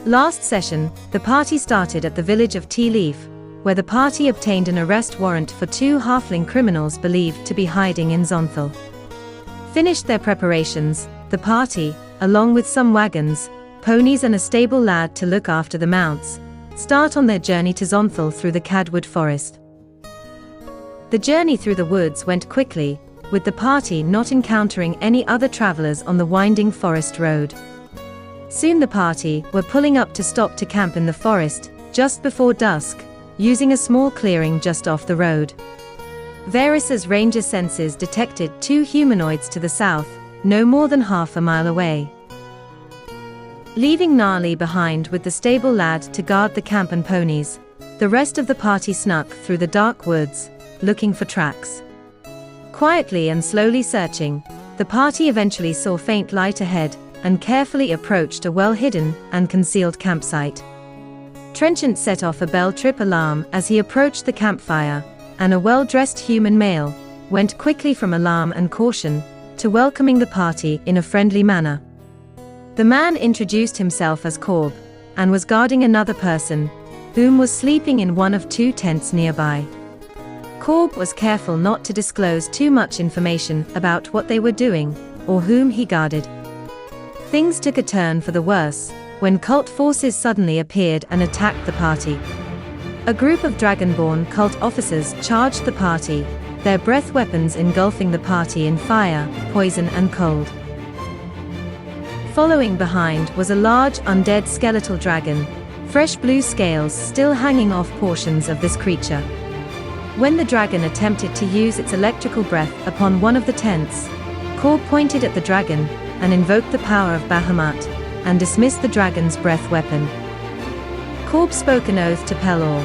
Last session, the party started at the village of Tea Leaf, where the party obtained an arrest warrant for 2 halfling criminals believed to be hiding in Zonthal. Finished their preparations, the party, along with some wagons, ponies and a stable lad to look after the mounts, start on their journey to Zonthal through the Cadwood forest. The journey through the woods went quickly, with the party not encountering any other travelers on the winding forest road. Soon the party were pulling up to stop to camp in the forest, just before dusk, using a small clearing just off the road. Varys's ranger senses detected 2 humanoids to the south, no more than half a mile away. Leaving Gnarly behind with the stable lad to guard the camp and ponies, the rest of the party snuck through the dark woods, looking for tracks. Quietly and slowly searching, the party eventually saw faint light ahead, and carefully approached a well-hidden and concealed campsite. Trenchant set off a bell trip alarm as he approached the campfire, and a well-dressed human male went quickly from alarm and caution to welcoming the party in a friendly manner. The man introduced himself as Corb, and was guarding another person, whom was sleeping in one of 2 tents nearby. Corb was careful not to disclose too much information about what they were doing, or whom he guarded. Things took a turn for the worse, when cult forces suddenly appeared and attacked the party. A group of Dragonborn cult officers charged the party, their breath weapons engulfing the party in fire, poison and cold. Following behind was a large undead skeletal dragon, fresh blue scales still hanging off portions of this creature. When the dragon attempted to use its electrical breath upon one of the tents, Corb pointed at the dragon and invoked the power of Bahamut, and dismissed the dragon's breath weapon. Corb spoke an oath to Pelor,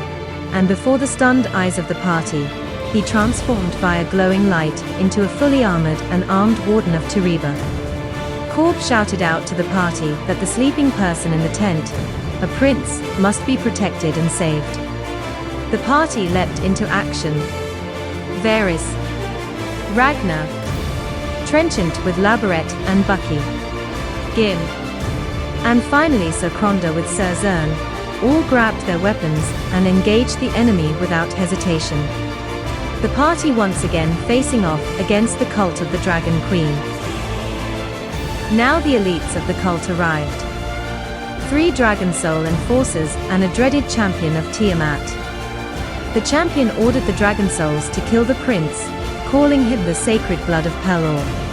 and before the stunned eyes of the party, he transformed via glowing light into a fully armored and armed warden of Tariba. Corb shouted out to the party that the sleeping person in the tent, a prince, must be protected and saved. The party leapt into action. Varys, Ragnar, Trenchant with Labarette and Bucky, Gim, and finally Sir Cronda with Sir Zern, all grabbed their weapons and engaged the enemy without hesitation. The party once again facing off against the cult of the Dragon Queen. Now the elites of the cult arrived. 3 Dragon Soul enforcers and a dreaded champion of Tiamat. The champion ordered the Dragon Souls to kill the prince, calling him the sacred blood of Pelor.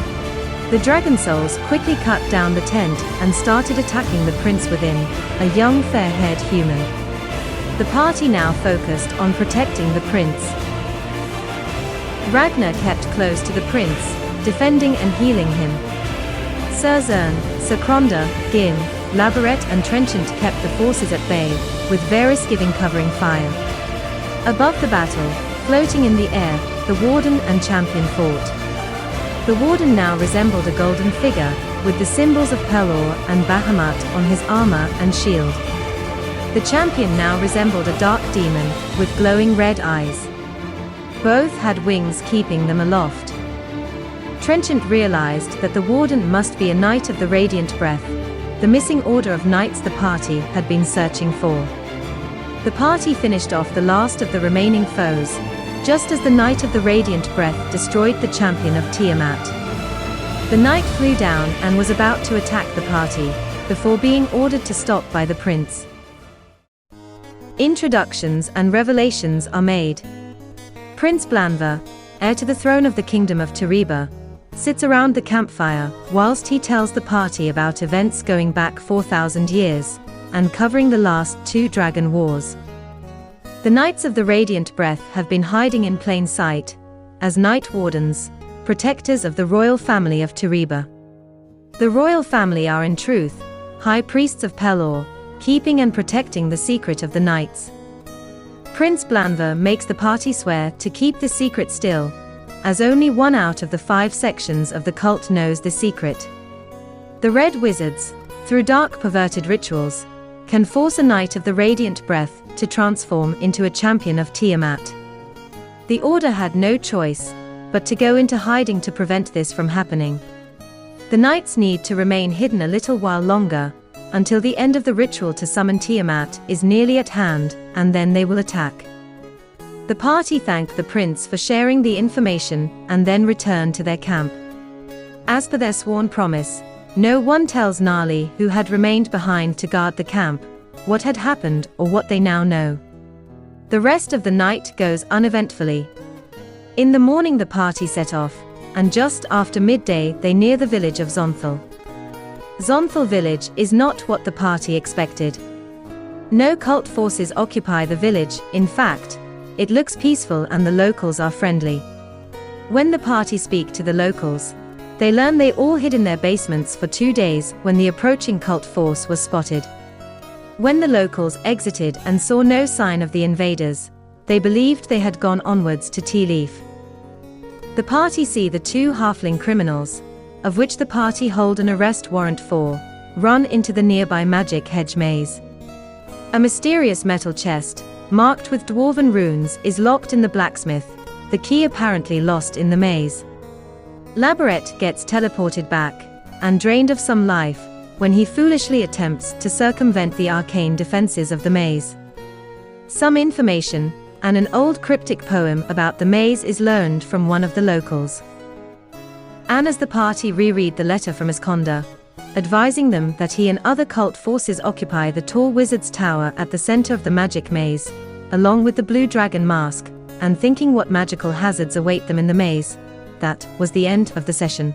The Dragon Souls quickly cut down the tent and started attacking the prince within, a young fair-haired human. The party now focused on protecting the prince. Ragnar kept close to the prince, defending and healing him. Sir Zern, Sir Cronda, Gin, Labarette and Trenchant kept the forces at bay, with Varys giving covering fire. Above the battle, floating in the air, the warden and champion fought. The warden now resembled a golden figure, with the symbols of Pelor and Bahamut on his armor and shield. The champion now resembled a dark demon, with glowing red eyes. Both had wings keeping them aloft. Trenchant realized that the warden must be a knight of the Radiant Breath, the missing order of knights the party had been searching for. The party finished off the last of the remaining foes, just as the Knight of the Radiant Breath destroyed the champion of Tiamat. The knight flew down and was about to attack the party, before being ordered to stop by the prince. Introductions and revelations are made. Prince Blanver, heir to the throne of the Kingdom of Tariba, sits around the campfire whilst he tells the party about events going back 4,000 years, and covering the last 2 dragon wars. The Knights of the Radiant Breath have been hiding in plain sight, as Night Wardens, protectors of the royal family of Tariba. The royal family are in truth, high priests of Pelor, keeping and protecting the secret of the Knights. Prince Blanver makes the party swear to keep the secret still, as only 1 out of the 5 sections of the cult knows the secret. The Red Wizards, through dark perverted rituals, can force a Knight of the Radiant Breath to transform into a champion of Tiamat. The Order had no choice but to go into hiding to prevent this from happening. The Knights need to remain hidden a little while longer, until the end of the ritual to summon Tiamat is nearly at hand, and then they will attack. The party thank the prince for sharing the information and then return to their camp. As per their sworn promise, no one tells Nali, who had remained behind to guard the camp, what had happened or what they now know. The rest of the night goes uneventfully. In the morning the party set off, and just after midday they near the village of Zonthal. Zonthal village is not what the party expected. No cult forces occupy the village, in fact, it looks peaceful and the locals are friendly. When the party speak to the locals, they learn they all hid in their basements for 2 days when the approaching cult force was spotted. When the locals exited and saw no sign of the invaders, they believed they had gone onwards to Tea Leaf. The party see the 2 halfling criminals, of which the party hold an arrest warrant for, run into the nearby magic hedge maze. A mysterious metal chest, marked with dwarven runes, is locked in the blacksmith, the key apparently lost in the maze. Laboret gets teleported back, and drained of some life, when he foolishly attempts to circumvent the arcane defenses of the maze. Some information, and an old cryptic poem about the maze is learned from one of the locals. And as the party reread the letter from Iskonda, advising them that he and other cult forces occupy the tall wizard's tower at the center of the magic maze, along with the blue dragon mask, and thinking what magical hazards await them in the maze, that was the end of the session.